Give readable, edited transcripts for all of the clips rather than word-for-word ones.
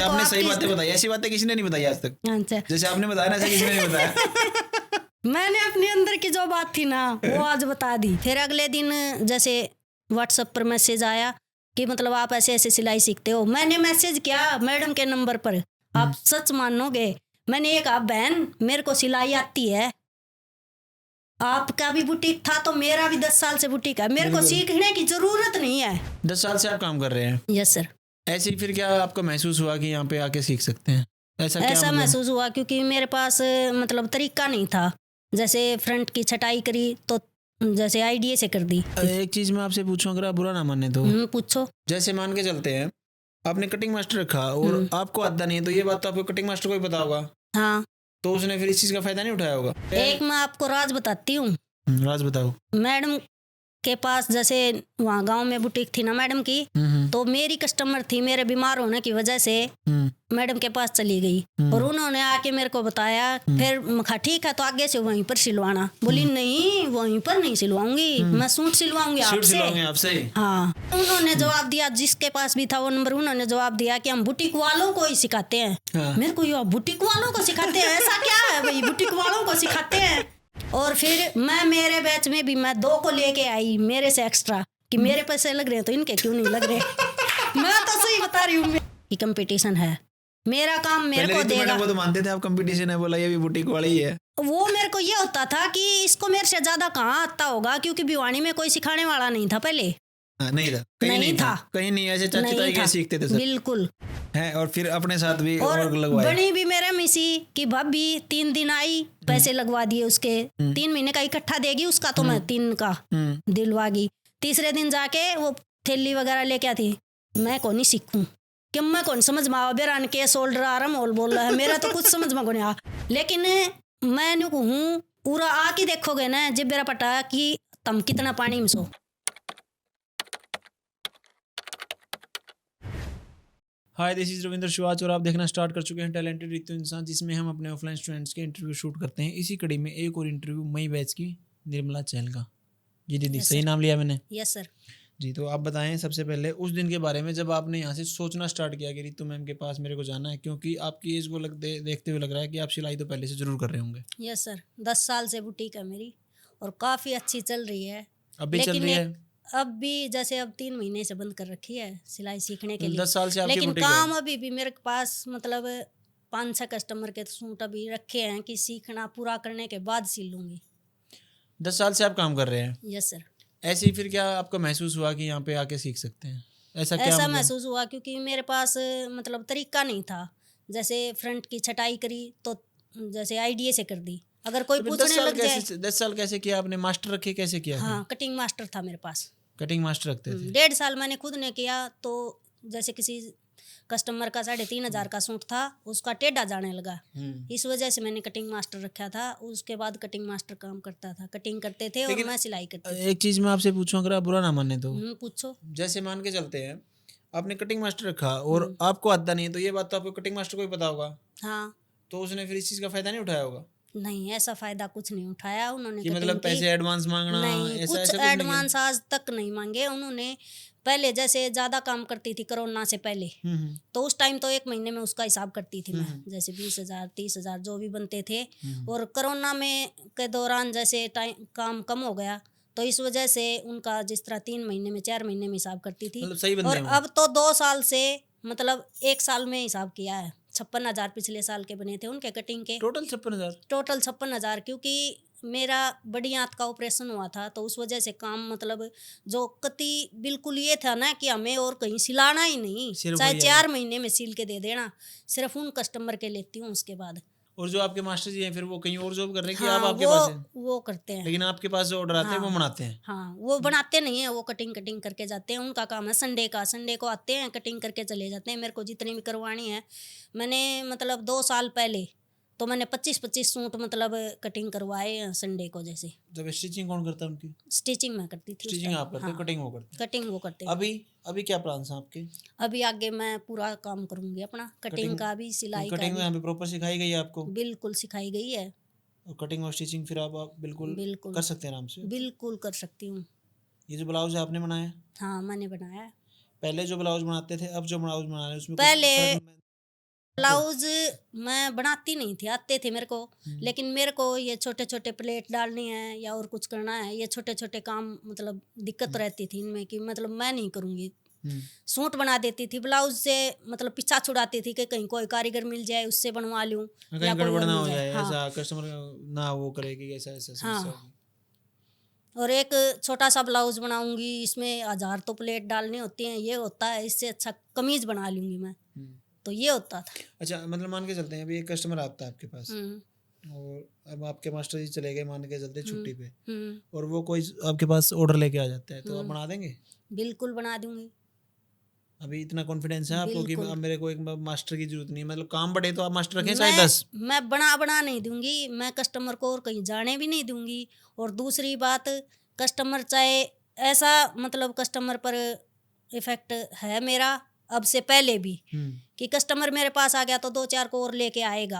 आपने सही आपकी बातें बताई, ऐसी बातें किसी ने नहीं बताई आज तक। अच्छा जैसे आपने बताया ना, ऐसा किसी ने नहीं बताया। मैंने अपने अंदर की जो बात थी ना वो आज बता दी। फिर अगले दिन जैसे व्हाट्सएप पर मैसेज आया कि मतलब आप ऐसे ऐसे सिलाई सीखते हो। मैंने मैसेज किया मैडम के नंबर पर, आप सच मानोगे मैंने एक, आप बहन मेरे को सिलाई आती है, आपका भी बुटीक था तो मेरा भी 10 साल से बुटीक है, मेरे को बिल्कुल। सीखने की जरूरत नहीं है। 10 साल से आप काम कर रहे हैं। Yes sir. ऐसे ही फिर क्या आपको महसूस हुआ कि यहाँ पे आके सीख सकते हैं? ऐसा क्या ऐसा मतलब? महसूस हुआ क्योंकि मेरे पास मतलब तरीका नहीं था। जैसे फ्रंट की छटाई करी तो जैसे आईडिया से कर दी। एक चीज मैं आपसे पूछूं, अगर आप बुरा ना माने तो। पूछो। जैसे मान के चलते हैं आपने कटिंग मास्टर रखा और आपको आता नहीं है, तो ये बात तो आपको कटिंग मास्टर को ही पता होगा, हाँ। तो उसने फिर इस चीज का फायदा नहीं उठाया होगा? एक मैं आपको राज बताती हूँ। राज बताओ। मैडम के पास जैसे वहाँ गांव में बुटीक थी ना मैडम की, तो मेरी कस्टमर थी, मेरे बीमार होने की वजह से मैडम के पास चली गई और उन्होंने आके मेरे को बताया। फिर मैं ठीक है तो आगे से वहीं पर सिलवाना। बोली नहीं वहीं पर नहीं सिलवाऊंगी, मैं सूट सिलवाऊंगी आपसे। हाँ। उन्होंने जवाब दिया, जिसके पास भी था वो नंबर, उन्होंने जवाब दिया कि हम बुटीक वालों को ही सिखाते हैं। हाँ। मेरे को ये बुटीक वालों को सिखाते हैं, ऐसा क्या है भाई बुटीक वालों को सिखाते हैं। और फिर मैं मेरे बैच में भी मैं 2 को लेके आई मेरे से एक्स्ट्रा कि मेरे पैसे लग रहे हैं तो इनके क्यों नहीं लग रहे। मैं तो सही बता रही हूँ कि कंपटीशन है, मेरा काम मेरे को देगा। वो तो मानते थे आप कंपटीशन है, बोला ये भी बुटीक वाला ही है। वो मेरे को ये होता था कि इसको मेरे से ज्यादा कहाँ आता होगा, क्योंकि भिवानी में कोई सिखाने वाला नहीं था पहले। नहीं था, कहीं नहीं था, कहीं नहीं, ऐसे चाची ताई के सीखते थे सब। बिल्कुल है। और फिर अपने साथ भी और लगवाए। बनी भी मेरे मिसी की भाभी 3 दिन आई, पैसे लगवा दिए उसके। 3 महीने का इकट्ठा देगी उसका, तो मैं 3 का दिलवा गई। तीसरे दिन जाके वो थैली वगैरह लेके आती, मैं कौन ही सीखूं कि मैं कौन समझ में बेरान के शोल्डर आराम होल बोल रहा है, मेरा तो कुछ समझ में नहीं आ। लेकिन मैं हूँ पूरा आके देखोगे ना जब मेरा पटा कि तुम कितना पानी में सो। हाय, दिस इज रविंद्र शिवाच और आप देखना स्टार्ट कर चुके हैं टैलेंटेड रितु इंसान, जिसमें हम अपने ऑफलाइन स्टूडेंट्स के इंटरव्यू शूट करते हैं। इसी कड़ी में एक और इंटरव्यू मई बैच की निर्मला चहल का। जी दीदी, सही नाम लिया मैंने? Yes sir. जी, तो आप बताएं सबसे पहले उस दिन के बारे में जब आपने यहाँ से सोचना स्टार्ट किया कि रितु मैम के पास मेरे को जाना है, क्योंकि आपकी एज को देखते हुए लग रहा है कि आप सिलाई तो पहले से जरूर कर रहे होंगे। यस सर, 10 साल से बुटीक है मेरी और काफ़ी अच्छी चल रही है। अभी चल रही है? अब भी जैसे अब 3 महीने से बंद कर रखी है सिलाई सीखने के लिए। 10 साल से आपकी लेकिन बुटीक काम है? अभी भी मेरे पास मतलब 5-6 कस्टमर के सूट अभी रखे हैं कि सीखना पूरा करने के बाद सिल लूँगी। 10 साल से आप काम कर रहे हैं? Yes sir. ऐसे ही फिर क्या आपको महसूस हुआ कि यहाँ पे आके सीख सकते हैं? ऐसा क्या मतलब? महसूस हुआ क्योंकि मेरे पास मतलब तरीका नहीं था। जैसे फ्रंट की छटाई करी तो जैसे आईडिया से कर दी। अगर कोई पूछने लग जाए 10 साल कैसे किया आपने? मास्टर रखे कैसे किया? हाँ, कटिंग मास्टर था मेरे पास। कटिंग मास्टर रखते थे? 1.5 साल मैंने खुद ने किया। तो जैसे किसी कस्टमर का 3,500 का सूट था, उसका टेढ़ा जाने लगा, इस वजह से मैंने कटिंग मास्टर रखा था। उसके बाद कटिंग मास्टर काम करता था, कटिंग करते थे और मैं सिलाई करती थी। एक चीज मैं आपसे पूछूं, अगर आप बुरा ना माने तो। पूछो। जैसे मान के चलते हैं आपने कटिंग मास्टर रखा और आपको आता नहीं है, तो ये बात तो आपको कटिंग मास्टर को ही पता होगा। हाँ। तो उसने फिर इस चीज का फायदा नहीं उठाया होगा? नहीं, ऐसा फायदा कुछ नहीं उठाया उन्होंने। कि मतलब पैसे एडवांस मांगना? नहीं, कुछ एडवांस आज तक नहीं मांगे उन्होंने। पहले जैसे ज्यादा काम करती थी कोरोना से पहले, तो उस टाइम तो 1 महीने में उसका हिसाब करती थी मैं, जैसे 20,000 30,000 जो भी बनते थे। और कोरोना में के दौरान जैसे टाइम काम कम हो गया, तो इस वजह से उनका जिस तरह 3 महीने में 4 महीने में हिसाब करती थी। मतलब सही बंदे और हैं वो। अब तो 2 साल से मतलब 1 साल में हिसाब किया है। 56,000 पिछले साल के बने थे उनके कटिंग के। टोटल 56,000? टोटल 56,000, क्योंकि मेरा बड़ी आंत का ऑपरेशन हुआ था, तो उस वजह से काम मतलब जो कति बिल्कुल ये था ना कि हमें और कहीं सिलाना ही नहीं, चाहे 4 महीने में सिल के दे देना, सिर्फ उन कस्टमर के लेती हूँ उसके बाद। और जो आपके मास्टर जी हैं फिर वो कहीं और जॉब कर रहे हैं कि हाँ, आप आपके पास हैं? वो करते हैं। लेकिन आपके पास जो ऑर्डर आते हैं वो बनाते हैं? हाँ, वो बनाते नहीं है, वो कटिंग करके जाते हैं। उनका काम है संडे को आते हैं, कटिंग करके चले जाते हैं। मेरे को जितनी भी करवानी है, मैंने मतलब 2 साल पहले तो मैंने 25-25 सूट मतलब कटिंग करवाए संडे को। जैसे जब स्टिचिंग कौन करता है उनकी? स्टिचिंग मैं करती थी। स्टिचिंग आप करते हैं, कटिंग वो करते हैं? कटिंग वो करते हैं। अभी क्या प्लान्स हैं आपके? अभी आगे मैं पूरा काम करूंगी अपना, कटिंग का भी, सिलाई का भी। कटिंग में यहाँ पे प्रॉपर सिखाई गई है आपको? बिल्कुल सिखाई गई है। और कटिंग और स्टिचिंग फिर आप बिल्कुल कर सकते हैं आराम से? बिल्कुल कर सकती हूँ। ये जो ब्लाउज है आपने बनाया? हाँ, मैंने बनाया। पहले जो ब्लाउज बनाते थे, अब जो ब्लाउज बना रहे हैं उसमें पहले ब्लाउज मैं बनाती नहीं थी, आते थे मेरे को, लेकिन मेरे को ये छोटे छोटे प्लेट डालनी है या और कुछ करना है, ये छोटे छोटे काम मतलब दिक्कत रहती थी इनमें कि मतलब मैं नहीं करूँगी। सूट बना देती थी, ब्लाउज से मतलब पीछा छुड़ाती थी कि कहीं कोई कारीगर मिल जाए उससे बनवा लूँ कहीं या कोई गड़बड़ और ना मिल हो जाए। जाए, हाँ। ऐसा कस्टमर ना वो करेगी, ऐसा ऐसा समस्या हाँ। होगी। और एक छोटा सा ब्लाउज बनाऊंगी, इसमें 1000 तो प्लेट डालनी होती हैं, ये होता है, इससे अच्छा कमीज बना लूंगी मैं। तो ये होता था। अच्छा, मतलब मान के चलते हैं अभी एक कस्टमर आता है आपके पास हम्म और अब आपके मास्टर जी चले गए, मान के चलते हैं छुट्टी पे, हम्म और वो कोई आपके पास ऑर्डर लेके आ जाता है, तो आप बना देंगे? बिल्कुल बना दूंगी। अभी इतना कॉन्फिडेंस है आपको कि बिल्कुल। अब मेरे को एक मास्टर की जरूरत नहीं है, मतलब काम बढ़े तो आप मास्टर रखें चाहे 10। मैं बना नहीं दूंगी, मैं कस्टमर को और कहीं जाने भी नहीं दूंगी। और दूसरी बात, कस्टमर चाहे ऐसा मतलब कस्टमर पर इफेक्ट है मेरा अब से पहले भी कि कस्टमर मेरे पास आ गया तो 2-4 को और लेके आएगा।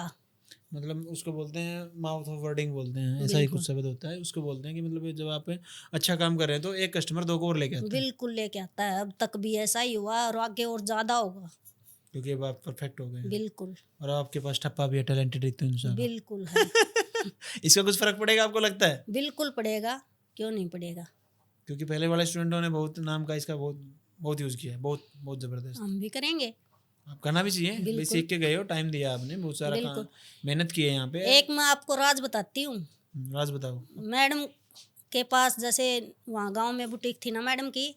मतलब उसको बोलते हैं माउथ ऑफ वर्डिंग बोलते हैं, ऐसा ही कुछ शब्द होता है, उसको बोलते हैं कि मतलब जब आप अच्छा काम कर रहे हैं तो एक कस्टमर 2 को और लेके आता है, बिल्कुल लेके आता है, अब तक भी ऐसा ही हुआ और आगे और ज्यादा होगा। क्योंकि अब आप परफेक्ट हो गए हैं बिल्कुल और आपके पास ठप्पा भी है, टैलेंटेड इतने इंसान। बिल्कुल है। इसका कुछ फर्क पड़ेगा आपको लगता है? बिल्कुल पड़ेगा, क्यों नहीं पड़ेगा। क्योंकि पहले वाले स्टूडेंटों ने बहुत नाम का इसका बहुत बहुत यूज़ किया है, बहुत बहुत ज़बरदस्त। हम भी करेंगे। आप करना भी चाहिए भाई, बिल्कुल। सीख के गए हो, टाइम दिया आपने, बहुत सारा काम बिल्कुल। मेहनत की है यहाँ पे। एक मैं आपको राज बताती हूँ। राज बताओ। मैडम के पास जैसे वहाँ गांव में बुटीक थी ना मैडम की,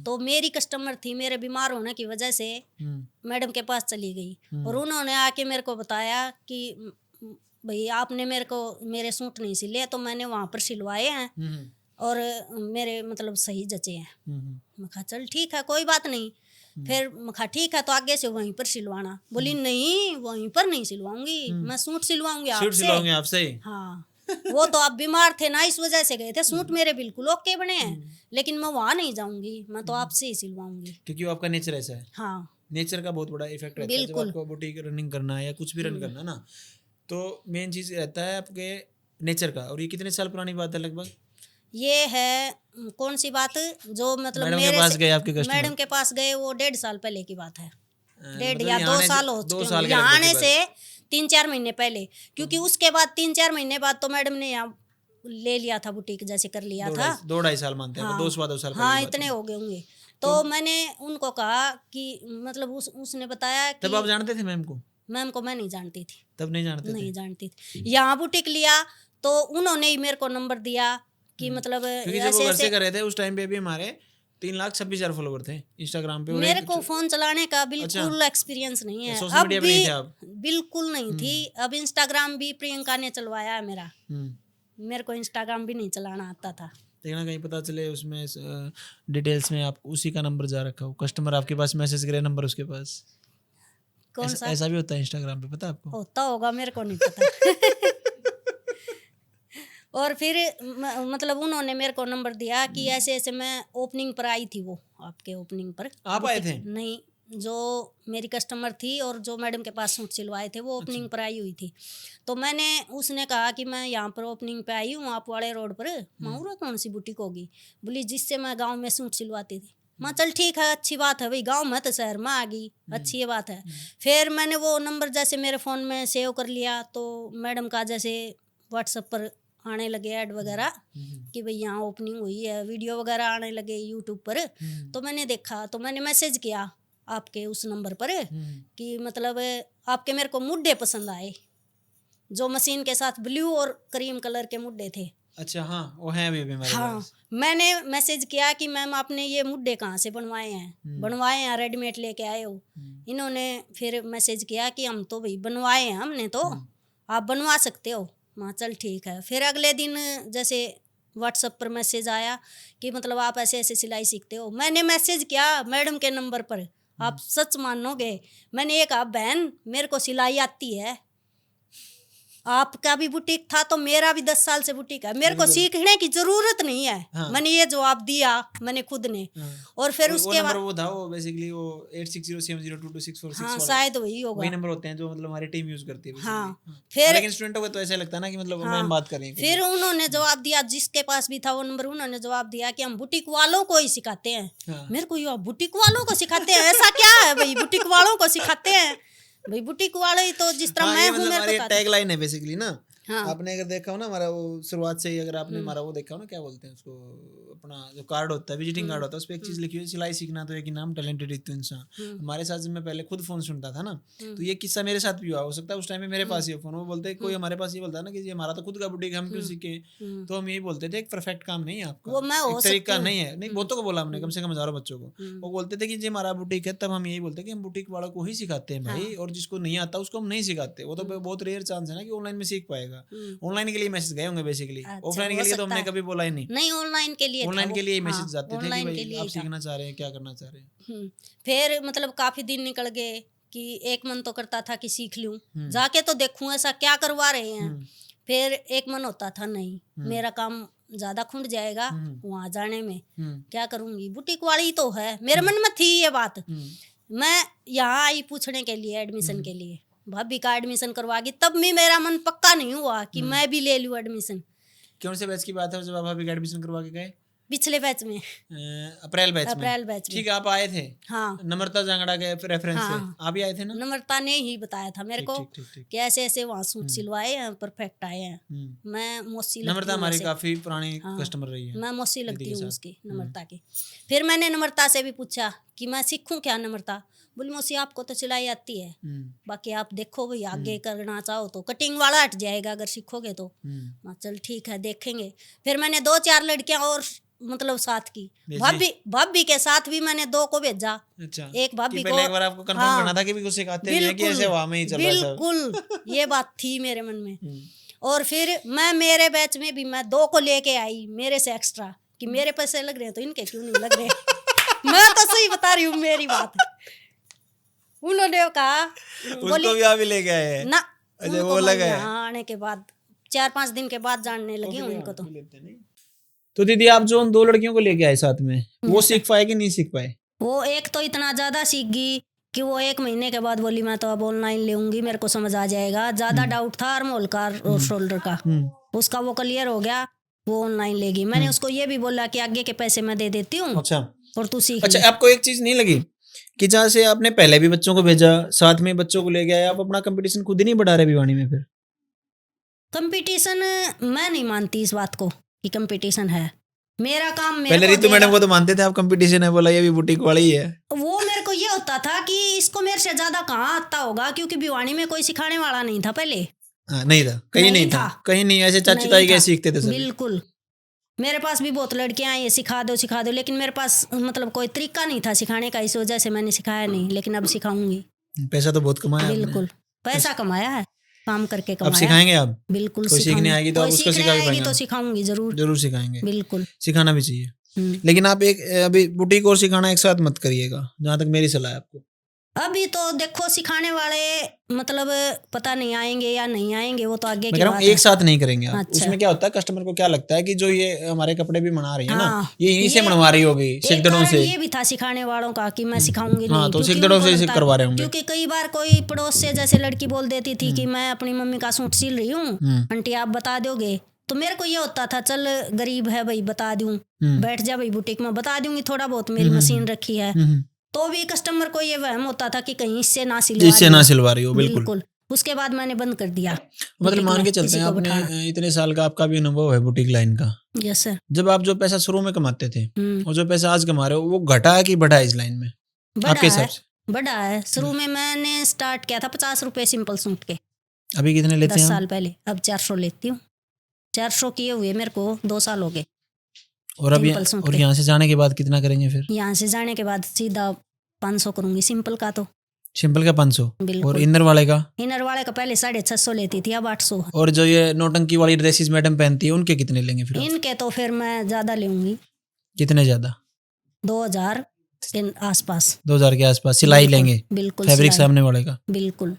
तो मेरी कस्टमर थी, मेरे बीमार होने की वजह से मैडम के पास चली गई और उन्होंने आके मेरे को बताया कि भाई आपने मेरे को मेरे सूट नहीं सिले, तो मैंने वहाँ पर सिलवाए हैं और मेरे मतलब सही जचे हैं। मैं कहा चल ठीक है, कोई बात नहीं। फिर मैं कहा ठीक है, तो आगे से वहीं पर सिलवाना। बोली नहीं, वहीं पर नहीं सिलवाऊंगी, मैं सूट सिलवाऊंगी सूट सिलवाऊंगे आपसे। आपसे? हाँ। वो तो आप बीमार थे ना, इस वजह से गए थे। सूट मेरे बिल्कुल ओके बने हैं, लेकिन मैं वहाँ नहीं जाऊंगी, मैं तो आपसे ही सिलवाऊंगी। क्योंकि वो आपका नेचर ऐसा है। हाँ नेचर का बहुत बड़ा इफेक्ट रहता है जब बिल्कुल। आपको बुटीक रनिंग करना है या कुछ भी रन करना है ना, तो मेन चीज़ रहता है आपके नेचर का। और ये कितने साल पुरानी बात है लगभग? ये है कौन सी बात, जो मतलब मैडम के मेरे पास से गए आपके कस्टमर? मैडम के पास गए, वो 1.5 साल पहले की बात है। 1.5 मतलब या यहाँ 2 आने से- साल हो 2 चुके साल होंगे। के यहाँ लगभग आने की से 3-4 महीने पहले, क्योंकि उसके बाद 3-4 महीने बाद तो मैडम ने यहाँ ले लिया था बुटीक, जैसे कर लिया था। 2-2.5 साल मानते हैं, हाँ 2 साल हाँ, पहले की इतने बात हो गए होंगे। तो मैंने उनको कहा कि मतलब उसने बताया है। तब कि आप जानते थे मैम को? मैम को मैं नहीं जानती थी, तब नहीं जानते नहीं थे? जानती थी। यहाँ बुटीक लिया तो उन्होंने ही मेरे को नंबर दिया कि मतलब क्योंकि जब वो ऐसे घर से ऐसे। कर रहे थे उस टाइम पे भी हमारे 3,26,000 फॉलोवर थे इंस्टाग्राम पे। और मेरे एक को फोन चलाने का बिल्कुल एक्सपीरियंस नहीं है, सोशल अब मीडिया पे भी नहीं थे आप? बिल्कुल नहीं थी। अब इंस्टाग्राम भी प्रियंका ने चलवाया है मेरा, मेरे को इंस्टाग्राम भी नहीं चलाना आता था। कहीं ना कहीं पता चले उसमें डिटेल्स में आप उसी का नंबर जा रखा हो, कस्टमर आपके पास मैसेज करे, नंबर उसके पास। कौन सा ऐसा भी होता है इंस्टाग्राम पे, पता है आपको? होता होगा, मेरे को नहीं पता। और फिर मतलब उन्होंने मेरे को नंबर दिया कि ऐसे ऐसे, मैं ओपनिंग पर आई थी, वो आपके ओपनिंग पर आप आए थे? नहीं, जो मेरी कस्टमर थी और जो मैडम के पास सूट सिलवाए थे, वो ओपनिंग पर आई हुई थी। तो मैंने उसने कहा कि मैं यहाँ पर ओपनिंग पे आई हूँ, आप वाले रोड पर। माउरा कौन सी बुटीक होगी? बोली जिससे मैं गांव में सूट सिलवाती थी। मैं चल ठीक है, अच्छी बात है भाई, गांव में तो शहर में आ गई, अच्छी ये बात है। फिर मैंने वो नंबर जैसे मेरे फ़ोन में सेव कर लिया, तो मैडम का जैसे व्हाट्सएप पर आने लगे ऐड वगैरह कि भाई यहाँ ओपनिंग हुई है, वीडियो वगैरह आने लगे यूट्यूब पर। तो मैंने देखा, तो मैंने मैसेज किया आपके उस नंबर पर कि मतलब आपके मेरे को मुड्डे पसंद आए, जो मशीन के साथ ब्लू और क्रीम कलर के मुड्डे थे। अच्छा, हाँ वो हैं अभी हमारे हाँ, पास। मैंने मैसेज किया कि मैम आपने ये मुड्डे कहाँ से बनवाए हैं? बनवाए हैं, रेडीमेड लेके आए हो? इन्होंने फिर मैसेज किया कि हम तो भाई बनवाए हैं हमने, तो आप बनवा सकते हो। माँ चल ठीक है। फिर अगले दिन जैसे व्हाट्सएप पर मैसेज आया कि मतलब आप ऐसे ऐसे सिलाई सीखते हो। मैंने मैसेज किया मैडम के नंबर पर, आप सच मानोगे, मैंने ये कहा बहन मेरे को सिलाई आती है, आपका भी बुटीक था तो मेरा भी 10 साल से बुटीक है, मेरे को सीखने की जरूरत नहीं है। हाँ। मैंने ये जवाब दिया मैंने खुद ने। और फिर उसके बाद वो था वो बेसिकली वो 8607022646 हाँ शायद वही होगा, वही नंबर होते हैं जो मतलब हमारी टीम यूज करती है। हाँ। फिर लेकिन स्टूडेंटों को तो ऐसा लगता है ना कि मतलब मैम बात कर रही हैं। फिर उन्होंने जवाब दिया, जिसके पास भी था वो नंबर, उन्होंने जवाब दिया कि हम बुटीक वालों को ही सिखाते हैं। मेरे को ये बुटीक वालों को सिखाते हैं, ऐसा क्या है भाई बुटीक वालों को सिखाते हैं? भाई बुटीक वाले ही तो जिस तरह हाँ, मैं ये हूँ मतलब मेरे हमारी को टैग लाइन है बेसिकली ना। हाँ। आपने अगर देखा हो ना हमारा वो शुरुआत से ही, अगर आपने हमारा वो देखा हो ना, क्या बोलते हैं उसको, अपना जो कार्ड होता है, विजिटिंग कार्ड होता है, उस पर एक चीज लिखी हुई है, सिलाई सीखना तो एक ही नाम, टैलेंटेड रितु इंसान। हमारे साथ जब मैं पहले खुद फोन सुनता था ना, तो ये किस्सा मेरे साथ भी हुआ, हो सकता है उस टाइम में मेरे पास ही फोन, वो बोलते कोई हमारे पास ये बोलता है ना कि ये हमारा तो खुद का बुटीक, हम क्यों सीखे, तो हम यही बोलते थे एक परफेक्ट काम नहीं है आपका, वो मैं हो एक तरीका सकती नहीं है, नहीं बहुतों को बोला हमने, कम से कम हजारों बच्चों को, वो बोलते थे कि ये हमारा बुटीक है, तब हम यही बोलते कि हम बुटीक वालों को ही सिखाते हैं भाई, और जिसको नहीं आता उसको हम नहीं सिखाते। वो तो बहुत रेयर चांस है ना कि ऑनलाइन में सीख पाएगा। ऑनलाइन के लिए मैसेज गए होंगे बेसिकली, ऑफलाइन के लिए तो हमने कभी बोला ही नहीं। नहीं, ऑनलाइन के लिए ऑनलाइन के लिए ही मैसेज हाँ, जाते थे कि भाई आप सीखना चाह रहे हैं, क्या करना चाह रहे हैं। फिर मतलब काफी दिन निकल गए कि एक मन तो करता था कि सीख लूं, जाके तो देखूं ऐसा क्या करवा रहे हैं। फिर एक मन होता था नहीं, मेरा काम ज्यादा खुंड जाएगा वहां जाने में, क्या करूंगी, बुटीक वाली ही तो है, मेरे मन में थी ये बात। मैं यहाँ आई पूछने के लिए एडमिशन के लिए, भाभी का एडमिशन करवागी, तब भी मेरा मन पक्का नहीं हुआ कि मैं भी ले लूं एडमिशन। कौन से बैच की बात है जब आप भाभी का एडमिशन करवा के गए? पिछले बैच में, अप्रैल बैच में। ठीक है, आप आए थे। हाँ, नम्रता जांगड़ा के रेफरेंस से आप ही आए थे ना? नम्रता ने ही बताया था मेरे को कि ऐसे ऐसे वहाँ सूट सिलवाए हैं, परफेक्ट आए हैं। मैं मौसी, नम्रता हमारी काफी पुरानी कस्टमर रही है, मैं मौसी लगती हूँ उसकी, नम्रता की। फिर मैंने नम्रता से भी पूछा कि मैं सीखूं क्या? नम्रता बोली मौसी आपको तो सिलाई आती है, बाकी आप देखो भाई आगे करना चाहो तो कटिंग वाला हट जाएगा अगर सीखोगे तो। चल ठीक है देखेंगे। फिर मैंने 2-4 लड़कियां और मतलब साथ की, भाभी के साथ भी मैंने 2 को भेजा। अच्छा, एक भाभी को, एक बार आपको कंफर्म करना था कि भी कुछ सिखाते हैं कि ऐसे वहां में ही चल रहा है सब। बिल्कुल ये बात थी मेरे मन में। और फिर मैं मेरे बैच में भी मैं 2 को लेके आई मेरे से एक्स्ट्रा, कि मेरे पैसे लग रहे हैं तो इनके क्यों नहीं लग रहे। मैं तो सही बता रही हूँ मेरी बात। उन्होंने कहा उसको भी आप ही लेके आए हैं ना, अच्छा वो लगा है। आने के बाद 4-5 दिन के बाद जानने लगी उनको तो दीदी आप जो उन 2 लड़कियों को लेके आए साथ में, वो सीख पाए कि नहीं सीख पाए? वो एक तो इतना ज्यादा सीख गई कि वो 1 महीने के बाद बोली मैं तो अब ऑनलाइन लेऊंगी, मेरे को समझ आ जाएगा। ज्यादा डाउट था आर्महोल का और शोल्डर का, उसका वो क्लियर हो गया, वो ऑनलाइन लेगी। मैंने उसको ये भी बोला कि आगे के पैसे मैं दे देती हूँ, अच्छा, और तू सीख। अच्छा, आपको एक चीज नहीं लगी कि जहाँ से आपने पहले भी बच्चों को भेजा, साथ में बच्चों को ले गए, आप अपना कंपटीशन खुद ही नहीं बढ़ा रहे भिवानी में? फिर कंपटीशन मैं नहीं मानती इस बात को कि कंपटीशन है। मेरा काम मेरे पहले को रितु मैडम को तो मानते थे आप कंपटीशन है, बोला ये भी बुटीक वाला ही है। वो मेरे को ये होता था कि इसको मेरे से ज्यादा कहाँ आता होगा, क्योंकि भिवानी में कोई सिखाने वाला नहीं था पहले। नहीं था, कहीं नहीं था, कहीं नहीं, ऐसे चाची ताई के सीखते थे सभी। बिल्कुल, मेरे पास भी बहुत लड़कियां ये सिखा दो, लेकिन मेरे पास मतलब कोई तरीका नहीं था सिखाने का, इस वजह से मैंने सिखाया नहीं। लेकिन अब सिखाऊंगी। पैसा तो बहुत कमाया आपने। बिल्कुल पैसा कमाया है, काम करके कमाया। अब सिखाएंगे आप? बिल्कुल, कोई सीखने आएगी तो आप उसको सिखा भी पाएंगे? तो सिखाऊंगी, जरूर सिखाएंगे, बिल्कुल सिखाना भी चाहिए। लेकिन आप एक अभी बुटीक और सिखाना एक साथ मत करिएगा, जहाँ तक मेरी सलाह है आपको। अभी तो देखो सिखाने वाले मतलब पता नहीं आएंगे या नहीं आएंगे, वो तो आगे की बात है। एक साथ नहीं करेंगे आप। अच्छा। उसमें क्या होता है, कस्टमर को क्या लगता है कि जो ये हमारे कपड़े भी बना रही है ना, ये इन्हीं से बनवा रही होगी, सिकदड़ों से। ये भी था सिखाने वालों का कि मैं सिखाऊंगी नहीं। हाँ, तो सिकदड़ों से करवा रहे होंगे। क्योंकि कई बार कोई पड़ोस से जैसे लड़की बोल देती थी कि मैं अपनी मम्मी का सूट सिल रही हूँ, आंटी आप बता दोगे, तो मेरे को ये होता था चल गरीब है भाई बता दूं, बैठ जा भाई बुटीक में बता दूंगी, थोड़ा बहुत मेरी मशीन रखी है। तो भी कस्टमर को ये वहम होता था कि कहीं इससे ना सिलवा रही हो। बिल्कुल। उसके बाद मैंने बंद कर दिया। मतलब मान के चलते हैं आपने इतने साल का आपका भी अनुभव है बुटीक लाइन का। Yes sir. जब आप जो पैसा शुरू में कमाते थे और जो पैसा आज कमा रहे हो, वो घटा है कि बढ़ा है इस लाइन में आपके हिसाब से? बढ़ा है। शुरू में मैंने स्टार्ट किया था 50 रुपए सिंपल सूट के। अभी कितने लेते हैं? 10 साल पहले। अब 400 लेती हूँ। 400 किए हुए मेरे को 2 साल हो गए। और अब यहाँ से जाने के बाद कितना करेंगे फिर? यहाँ से जाने के बाद सीधा 500 करूंगी सिंपल का। तो सिंपल का 500। बिल्कुल। और इनर वाले का? इनर वाले का पहले 650 लेती थी, अब 800। और जो ये नौटंकी वाली ड्रेसेस मैडम पहनती है, उनके कितने लेंगे फिर? इनके तो फिर मैं ज्यादा लूंगी। कितने ज्यादा? 2000 के आसपास। 2000 के आसपास सिलाई लेंगे? बिल्कुल। फैब्रिक सामने वाले का? बिल्कुल,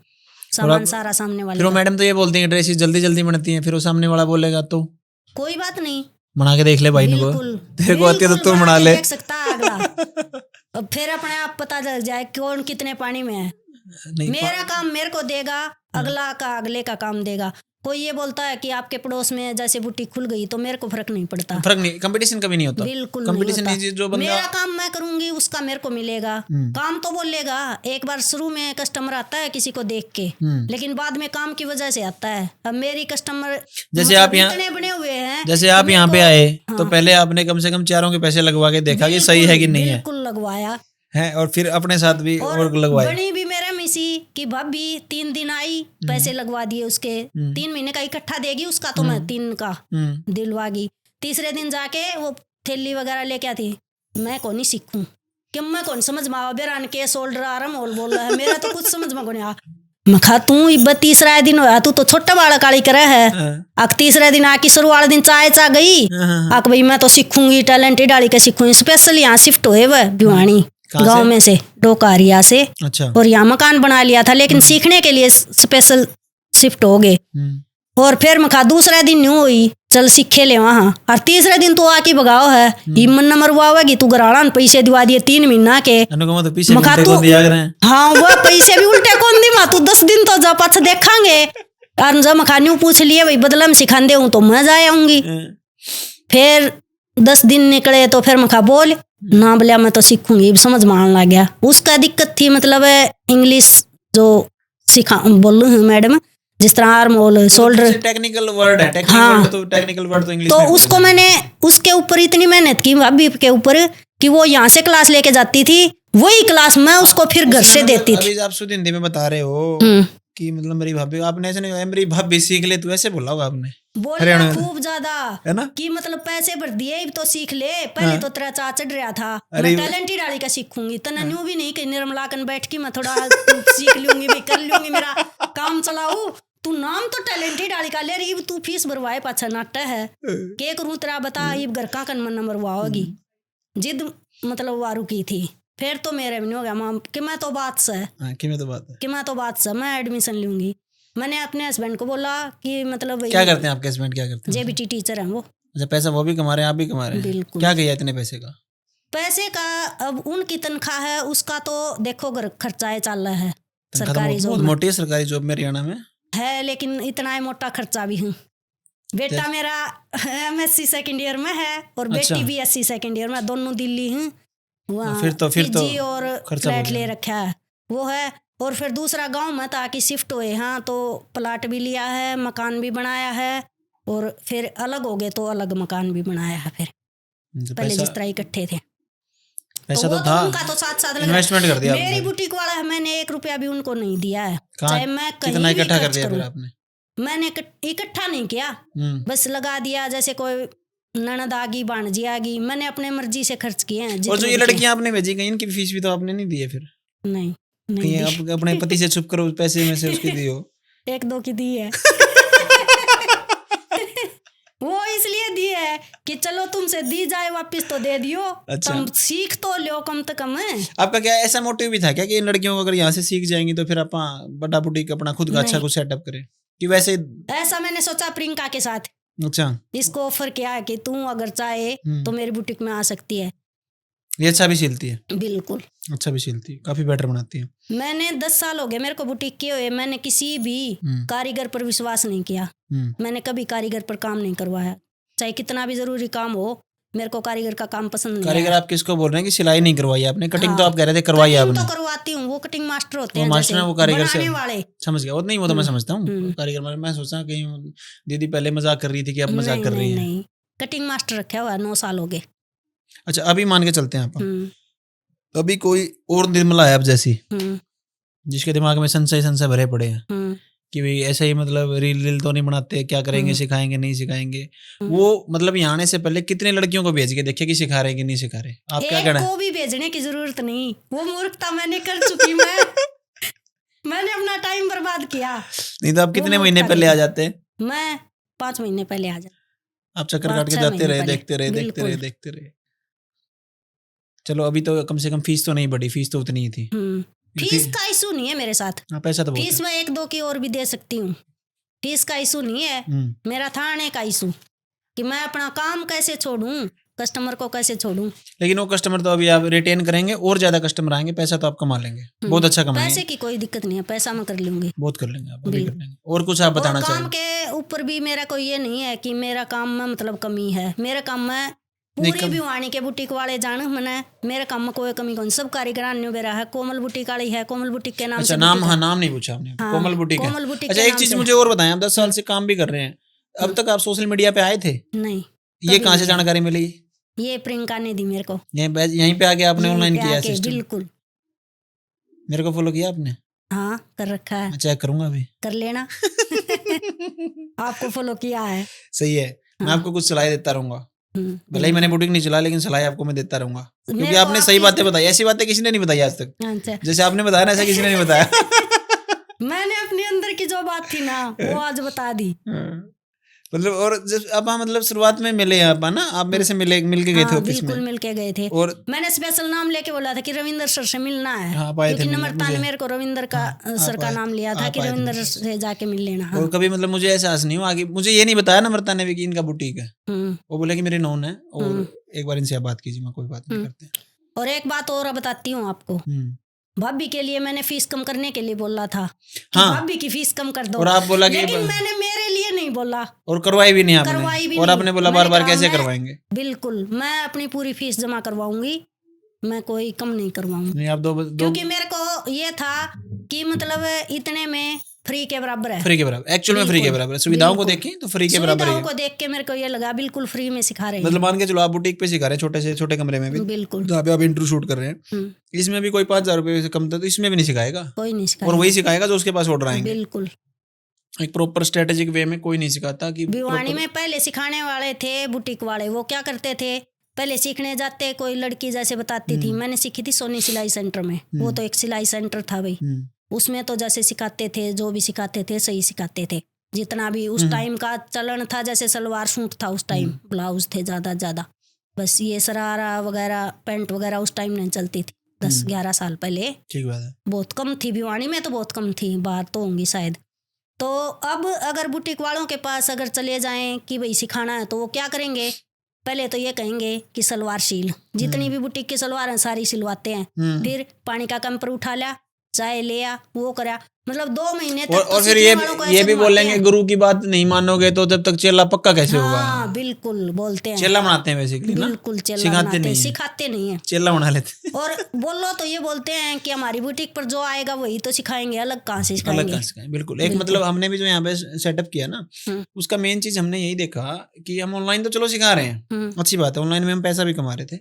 सामान सारा सामने वाले। फिर वो मैडम तो ये बोलती है ड्रेसेस जल्दी जल्दी बनती हैं, फिर वो सामने वाला बोलेगा तो कोई बात नहीं, बना के देख ले भाई को, तेरे को आती है तो तू बना ले। देख सकता है अगला। अब फिर अपने आप पता चल जाए कौन कितने पानी में है। मेरा काम मेरे को देगा, अगला का अगले का काम देगा। कोई ये बोलता है कि आपके पड़ोस में जैसे बुटीक खुल गई तो मेरे को फर्क नहीं पड़ता। फर्क नहीं, कंपटीशन कभी नहीं होता। बिल्कुल कंपटीशन नहीं नहीं, होता। जो बंदा मेरा काम मैं करूंगी उसका मेरे को मिलेगा। काम तो बोलेगा, एक बार शुरू में कस्टमर आता है किसी को देख के, लेकिन बाद में काम की वजह से आता है। अब मेरी कस्टमर जैसे आप यहाँ इतने बने हुए हैं, जैसे आप यहाँ पे आए तो पहले आपने कम से कम चारों के पैसे लगवा के देखा कि सही है कि नहीं है, बिल्कुल लगवाया है, और फिर अपने साथ भी और लगवाए। बनी भी मेरे मिसी की भाभी 3 दिन आई, पैसे लगवा दिए उसके, 3 महीने का इकट्ठा देगी उसका, तो मैं 3 का दिलवा गई। तीसरे दिन जाके वो थैली वगैरह लेके आती, मैं कौन ही सीखूं कि मैं कौन समझ में आवा, बेरान के शोल्डर आराम होल बोल रहा है, मेरा तो कुछ समझ में कौन आ। मैं खा तू इब्बत तीसरा दिन होया, तू तो छोटा बाड़ा काली करे है। आक तीसरे दिन आकी शुरू वाले दिन चाय चा गई, आक भाई मैं तो सीखूंगी, टैलेंटेड डाली के सीखूंगी। स्पेशल यहाँ शिफ्ट हुए वह भिवानी गांव में से, डोकारिया से। अच्छा। और यहाँ मकान बना लिया था, लेकिन सीखने के लिए स्पेशल शिफ्ट हो गए। और फिर मैं खा दूसरा दिन न्यू हुई, चल सीखे ले वहाँ। और तीसरे दिन तो आके भगाओ है, ये मन नंबर वावेगी तू घराड़ा पैसे दिवा दिए 3 महीना के। मखा तू हाँ वो पैसे भी उल्टे कौन दी माँ, तू 10 दिन तो जा पाछ देखांगे। और जब मखा न्यू पूछ लिए भाई बदला में सिखाने हूँ तो मैं जा आऊंगी। फिर 10 दिन निकले तो फिर मखा बोल ना, बोलिया मैं तो सीखूंगी, समझ में आने लग गया। उसका दिक्कत थी मतलब इंग्लिश जो सिखा बोलूँ हूँ मैडम, जिस तरह arm hole shoulder technical word है, टेक्निकल वर्ड तो इंग्लिश तो उसको मैंने उसके ऊपर इतनी मेहनत की भाभी के ऊपर कि वो यहाँ से क्लास लेके जाती थी, वही क्लास मैं उसको फिर घर से देती थी। अभी आप शुद्ध हिंदी में बता रहे हो कि मतलब मेरी भाभी, आपने ऐसे नहीं, मेरी भाभी सीख ले, तू ऐसे बोला होगा आपने, बोला खूब ज्यादा है ना, कि मतलब पैसे भर दिए तो सीख ले। पहले तो तेरा चा चढ़ रहा था, मैं टैलेंटेड डाली का सीखूंगी, तना न्यू भी नहीं कि निर्मलाकन बैठ के मैं थोड़ा सीख लूंगी, मैं कर लूंगी, मेरा काम चलाऊ। तू नाम तो टैलेंटेड डाली का ले रही, तू फीस भरवाए पाछा नाटा है के करूं तेरा बता, ये घर का कन मन नंबर वाओगी। जिद मतलब वारू की थी। फिर तो मेरे भी नहीं हो गया मां कि मैं तो बात से मैं एडमिशन लूंगी। मैंने अपने हस्बैंड को बोला कि मतलब क्या करते हैं आपके हस्बैंड, क्या करते हैं? जेबीटी टीचर हैं वो। अच्छा, पैसा वो भी कमा रहे हैं, आप भी कमा रहे हैं? बिल्कुल। क्या किया इतने पैसे का? पैसे का अब उनकी तनख्वाह है, उसका तो देखो घर खर्चा चल रहा है। सरकारी जॉब बहुत मोटी है, सरकारी जॉब में हरियाणा में है, लेकिन इतना मोटा खर्चा भी हूँ। बेटा मेरा MSc सेकंड ईयर में है और बेटी भी BSc सेकंड ईयर में, दोनों दिल्ली हूँ। फिर तो और फ्लैट ले रखा है वो है। और फिर दूसरा गांव में ताकि शिफ्ट हुए, हाँ तो प्लाट भी लिया है, मकान भी बनाया है, और फिर अलग हो गए तो अलग मकान भी बनाया है। फिर पहले जिस तरह इकट्ठे थे पैसा तो था, उनका तो साथ इन्वेस्टमेंट कर दिया। मेरी बुटीक वाला है, मैंने 1 रुपया भी उनको नहीं दिया है, चाहे मैं कितना इकट्ठा कर दिया फिर आपने? मैंने इकट्ठा नहीं किया, बस लगा दिया। जैसे कोई ननद आगी भांजी आगी, मैंने अपने मर्जी से खर्च किए हैं। और जो ये लड़कियां आपने भेजी गई, इनकी फीस भी तो आपने नहीं दी है फिर? नहीं आप अपने पति से छुप कर उस पैसे में से उसकी दी हो? 1-2 की दी है। वो इसलिए दी है कि चलो तुमसे दी जाए वापस तो दे दियो। अच्छा। तुम सीख तो लो कम से कम है। आपका क्या ऐसा मोटिव भी था क्या कि इन लड़कियों को अगर यहाँ से सीख जाएंगी तो फिर आप बड़ा बुटीक अपना खुद का अच्छा कुछ सेटअप करें, कि वैसे? ऐसा मैंने सोचा प्रियंका के साथ। अच्छा। इसको ऑफर किया है कि तू अगर चाहे तो मेरी बुटीक में आ सकती है। ये अच्छा भी सिलती है? बिल्कुल अच्छा भी सिलती है, काफी बेटर बनाती है। मैंने 10 साल हो गए मेरे को बुटीक किए हुए, मैंने किसी भी कारीगर पर विश्वास नहीं किया। मैंने कभी कारीगर पर काम नहीं करवाया, चाहे कितना भी जरूरी काम हो। मेरे को कारीगर का काम पसंद नहीं। कारीगर आप किसको बोल रहे हैं कि सिलाई नहीं करवाई आपने? कटिंग तो आप कह रहे थे करवाई आपने। तो करवाती हूँ, वो कटिंग मास्टर होते हैं, मास्टर है वो कारीगर से वाले। समझ गया, वो नहीं, वो तो मैं समझता हूँ कारीगर। मैं सोचा कहीं दीदी पहले मजाक कर रही थी कि आप मजाक कर रही हैं। कटिंग मास्टर रखा हुआ 9 साल हो गए। अच्छा, अभी मान के चलते हैं आप, अभी कोई और निर्मला है आप जैसी, जिसके दिमाग में संशय भरे पड़े हैं कि भाई ऐसे ही मतलब रील तो नहीं बनाते, क्या करेंगे, सिखाएंगे नहीं सिखाएंगे। वो मतलब यहाँ आने से पहले कितने लड़कियों को भेज के देखे कि सिखा रहे कि नहीं सिखा रहे? आप क्या कहना है? को भी भेजने की जरूरत नहीं, वो मूर्खता मैंने कर चुकी। मैंने अपना टाइम बर्बाद किया। नहीं तो आप कितने महीने पहले आ जाते? मैं 5 महीने पहले आ जाते। आप चक्कर काट के जाते रहे, देखते रहे। चलो अभी तो कम से कम फीस तो नहीं बढ़ी, फीस तो उतनी ही थी। फीस का इशू नहीं है मेरे साथ। पैसा तो फीस मैं 1-2 की और भी दे सकती हूँ, फीस का इशू नहीं है। मेरा था आने का इशू कि मैं अपना काम कैसे छोड़ूं, कस्टमर को कैसे छोड़ूं? लेकिन वो कस्टमर तो अभी आप रिटेन करेंगे और ज्यादा कस्टमर आएंगे, पैसा तो आप कमा लेंगे, बहुत अच्छा कमाएंगे। पैसे की कोई दिक्कत नहीं है, पैसा मैं कर लूंगी, बहुत कर लेंगे आप, अभी कर लेंगे। और कुछ आप बताना और काम चाहेंगे? के ऊपर भी मेरा कोई ये नहीं है कि मेरा काम में मतलब कमी है। मेरा काम में पूरी भिवानी के बुटीक वाले जान मने, मेरे काम में कोई कमी कौन, सब कारीगर मेरा है। कोमल बुटीक वाली है, कोमल बुटीक के नाम अच्छा, से नाम, हाँ नाम नहीं पूछा आपने, हाँ, कोमल बुटीक है। कोमल बुटीक अच्छा, के एक नाम चीज से। मुझे और बताएं, आप 10 साल से काम भी कर रहे हैं, अब तक आप सोशल मीडिया पे आए थे? नहीं। ये कहाँ से जानकारी मिली? ये प्रियंका ने दी मेरे को, यहीं पे आके आपने ऑनलाइन किया आके, सिस्टम? बिल्कुल। मेरे को फॉलो किया आपने? हाँ, कर रखा है। मैं चेक करूंगा अभी। कर लेना। आपको फॉलो किया है। सही है, मैं आपको कुछ सलाह देता रहूंगा, भले ही मैंने बुटीक नहीं चला, लेकिन सलाह आपको मैं देता रहूंगा, क्योंकि आपने सही बातें बताई। ऐसी बातें किसी ने नहीं बताई आज तक, अच्छा। जैसे आपने बताया ना, ऐसा किसी ने नहीं बताया। मैंने अपने अंदर की जो बात थी ना, वो आज बता दी। मतलब, और जब अब हम मतलब शुरुआत में मिले आप ना, आप मेरे से मिल के गए थे ऑफिस में? बिल्कुल मिल के गए थे, और मैंने स्पेशल नाम लेके बोला था कि रविंदर सर से मिलना है। हाँ, क्योंकि नम्रता ने मेरे को रविंदर का सर का नाम लिया था कि रविंदर से जाके मिल लेना। और कभी मतलब मुझे एहसास नहीं हुआ कि, मुझे ये नहीं बताया नम्रता ने भी कि इनका बुटीक है, वो बोले कि मेरे नॉन है, और एक बार इनसे आप बात कीजिए, मैं कोई बात नहीं करते। और एक बात और बताती हूँ आपको, भाभी के लिए मैंने फीस कम करने के लिए बोला था, हाँ, भाभी की फीस कम कर दो, और आप बोला कि, लेकिन मैंने मेरे लिए नहीं बोला, और करवाई भी नहीं आपने, और आपने बोला बार बार कैसे करवाएंगे? बिल्कुल, मैं अपनी पूरी फीस जमा करवाऊंगी, मैं कोई कम नहीं करवाऊंगी। नहीं, आप दो, क्योंकि मेरे को ये था कि मतलब इतने में फ्री के बराबर है, फ्री के बराबर, एक्चुअल में फ्री के बराबर है। सुविधाओं को देखें तो फ्री के बराबर है। सुविधाओं को देख के मेरे को ये लगा बिल्कुल फ्री में सिखा रहे हैं। मतलब मान के चलो, आप बुटीक पे सिखा रहे हैं, छोटे से छोटे कमरे में भी, बिल्कुल, जहाँ पे आप इंटरव्यू शूट कर रहे हैं, इसमें भी कोई 5,000 रुपए से कम था, तो इसमें भी नहीं सिखाएगा, कोई नहीं सिखाएगा, और वही सिखाएगा जो उसके पास ऑर्डर आएंगे। बिल्कुल, एक प्रॉपर स्ट्रेटेजिक वे में कोई नहीं सिखाता। कि भिवानी में पहले सिखाने वाले थे बुटीक वाले, वो क्या करते थे, पहले सीखने जाते, कोई लड़की जैसे बताती थी, मैंने सीखी थी सोनी सिलाई सेंटर में, वो तो एक सिलाई सेंटर था भाई, उसमें तो जैसे सिखाते थे, जो भी सिखाते थे सही सिखाते थे, जितना भी उस टाइम का चलन था, जैसे सलवार सूट था उस टाइम, ब्लाउज थे ज्यादा, बस ये सरारा वगैरह पैंट वगैरह उस टाइम नहीं चलती थी, 10-11 साल पहले। ठीक बात है, बहुत कम थी, भिवानी में तो बहुत कम थी, बाहर तो होंगी शायद। तो अब अगर बुटीक वालों के पास अगर चले जाएं कि भाई सिखाना है, तो वो क्या करेंगे, पहले तो ये कहेंगे कि सलवार सील, जितनी भी बुटीक की सलवार है सारी सिलवाते हैं, फिर पानी का कैंपर उठा लिया, चाय लिया, वो करा, मतलब 2 महीने तक। और फिर ये भी बोलेंगे गुरु की बात नहीं मानोगे तो जब तक चेला पक्का कैसे होगा? हाँ, बिल्कुल बोलते हैं, चेला बनाते हैं बेसिकली ना, बिल्कुल चेला बनाते हैं, सिखाते नहीं है, चेला बना लेते हैं। और बोलो तो ये बोलते हैं कि हमारी बुटीक पर जो आएगा वही तो सिखाएंगे, अलग कहाँ से सिखाएंगे? बिल्कुल, एक मतलब हमने भी जो यहाँ पे सेटअप किया ना, उसका मेन चीज हमने यही देखा कि हम ऑनलाइन तो चलो सिखा रहे हैं, अच्छी बात है, ऑनलाइन में हम पैसा भी कमा रहे थे,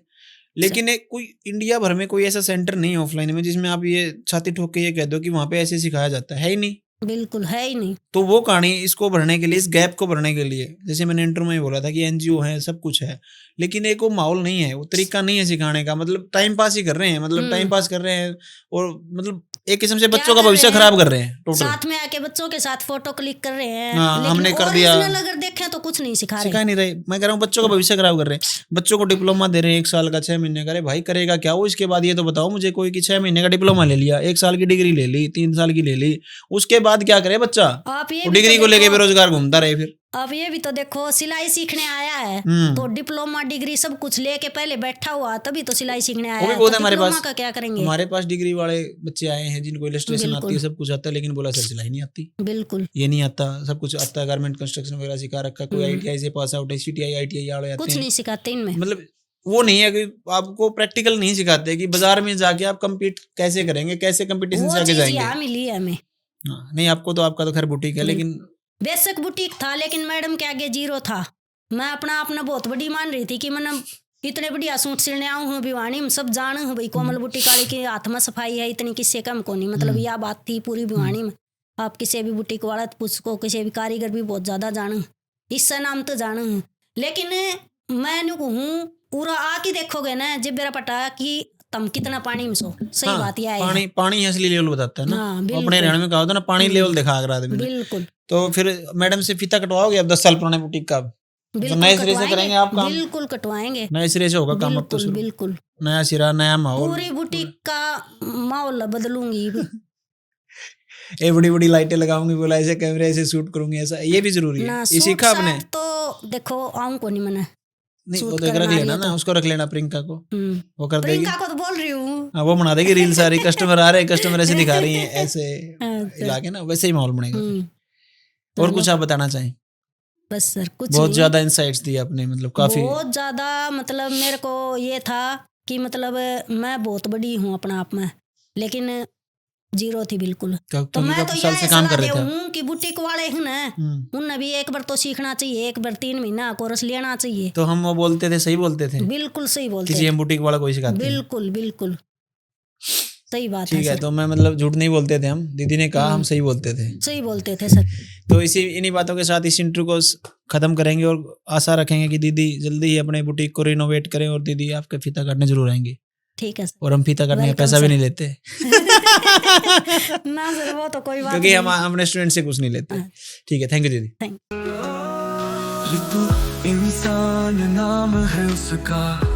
लेकिन एक कोई इंडिया भर में कोई ऐसा सेंटर नहीं है ऑफलाइन में जिसमें आप ये छाती ठोक के ये कह दो कि वहां पे ऐसे सिखाया जाता है ही नहीं, बिल्कुल है ही नहीं। तो वो कहानी इसको भरने के लिए, इस गैप को भरने के लिए, जैसे मैंने इंटरव्यू में बोला था कि एनजीओ है, सब कुछ है, लेकिन एक वो माहौल नहीं है, वो तरीका नहीं है सिखाने का, मतलब टाइम पास ही कर रहे हैं, मतलब टाइम पास कर रहे हैं, और मतलब एक किस्म से बच्चों का भविष्य खराब कर रहे हैं टोटल। साथ में आके बच्चों के साथ फोटो क्लिक कर रहे हैं, हमने कर दिया, अगर देखें तो कुछ नहीं सिखा नहीं रहे। मैं कह रहा हूँ बच्चों का भविष्य खराब कर रहे हैं, बच्चों को डिप्लोमा दे रहे हैं 1 साल का, 6 महीने का, भाई करेगा क्या वो इसके बाद? ये तो बताओ मुझे, कोई की 6 महीने का डिप्लोमा ले लिया, 1 साल की डिग्री ले ली, 3 साल की ले ली, उसके बाद क्या करे बच्चा? आप ये डिग्री को लेके बेरोजगार घूमता रहे। फिर अब ये भी तो देखो, सिलाई सीखने आया है तो डिप्लोमा डिग्री सब कुछ लेके पहले बैठा हुआ, तभी तो सिलाई सीखने आया है, तो हमारे पास का क्या करेंगे? हमारे पास डिग्री वाले बच्चे आए हैं जिनको इलस्ट्रेशन आती है, सब कुछ आता है, लेकिन बोला सर सिलाई नहीं आती, बिल्कुल ये नहीं आता, सब कुछ आता है, गारमेंट कंस्ट्रक्शन वगैरह सिखा रखा, कोई आईटीआई से पास आउट है, सीटीआई आईटीआई वाले आते हैं, कुछ नहीं सिखाते इनमें, मतलब वो नहीं है कि आपको प्रैक्टिकल नहीं सिखाते कि बाजार में जाके आप कम्पीट कैसे करेंगे, कैसे कंपटीशन से आगे जाएंगे। मिली है हमें, नहीं आपको तो, आपका तो खैर बुटीक है, लेकिन बेशक बुटीक था, लेकिन मैडम के आगे 0 था। मैं अपना बहुत बड़ी मान रही थी कि मैंने इतने बढ़िया सूट सिलने आऊँ हूँ भिवानी में, सब जान हूँ भाई कोमल बुटीक वाली के हाथ में सफाई है, इतनी किससे कम को नहीं, मतलब यह बात थी पूरी भिवानी में। आप किसी भी बुटीक वाला उसको, किसी भी कारीगर भी बहुत ज्यादा जान, इससे नाम तो जान हूँ, लेकिन मैं हूँ पूरा आके देखोगे ना जब मेरा पटा कि तुम कितना पानी में सो, सही बात यह है, पानी असली लेवल बताता है ना, अपने हरियाणा में कहा होता ना, पानी लेवल दिखा आदमी, बिल्कुल। तो फिर मैडम से फीता कटवाओगे अब 10 साल पुराने बुटीक का, तो नए सिरे से करेंगे आप काम, बिल्कुल कटवाएंगे, नए सिरे से होगा काम, अब तो बिल्कुल नया सिरा, नया माहौल, पूरी बुटीक का माहौल बदलूंगी। ये बड़ी बड़ी लाइटें लगाऊंगी, बोला ऐसे कैमरे ऐसे शूट करूंगी, ऐसा ये भी जरूरी है, ये सीखा आपने? तो देखो आऊं को नहीं मैंने, नहीं वो शूट तो एक रख करना लेना है ना, तो। उसको रख लेना प्रियंका को, वो कर देगी। प्रियंका को तो बोल रही हूँ। हाँ वो बना देगी रील सारी, कस्टमर आ रहे हैं, कस्टमर ऐसे दिखा रही हैं ऐसे अच्छा। हिला के ना, वैसे ही माहौल बनेगा। और चलो, कुछ आप बताना चाहें? बस सर कुछ बहुत नहीं। ज्यादा इंसाइट्स दिए आपने, मतलब काफी। बहुत ज्यादा, मतलब मेरे को ये था कि मतलब मैं बहुत बड़ी हूँ अपने आप में, लेकिन जीरो थी बिल्कुल। तो क्योंकि मैं तो काफी साल यह से काम सलाह कर दे रहे थे। हूँ कि बुटीक वाले हैं ना, उन्हें भी एक बार तो सीखना चाहिए, एक बार 3 महीना कोर्स लेना चाहिए। तो हम वो बोलते थे, सही बोलते थे, बिल्कुल सही बोलते किसी हैं। हम बुटीक वाला कोई सिखाते हैं। बिल्कुल बिल्कुल सही बात है ठीक है, सर। तो मैं मतलब झूठ नहीं बोलते थे हम, दीदी ने कहा हम सही बोलते थे। सही बोलते थे सर। तो इन्हीं बातों के साथ इस इंटरव्यू को खत्म करेंगे और आशा रखेंगे कि दीदी जल्दी ही अपने बुटीक को रिनोवेट करें और दीदी आपके फीता काटने जरूर आएंगे। ठीक है सर। और हम फीता काटने का Welcome, पैसा भी sir. नहीं लेते ना सर वो तो कोई बात क्योंकि हम नहीं। अपने स्टूडेंट से कुछ नहीं लेते। हाँ। ठीक है, थैंक यू दीदी। थैंक इंसान नाम है उसका,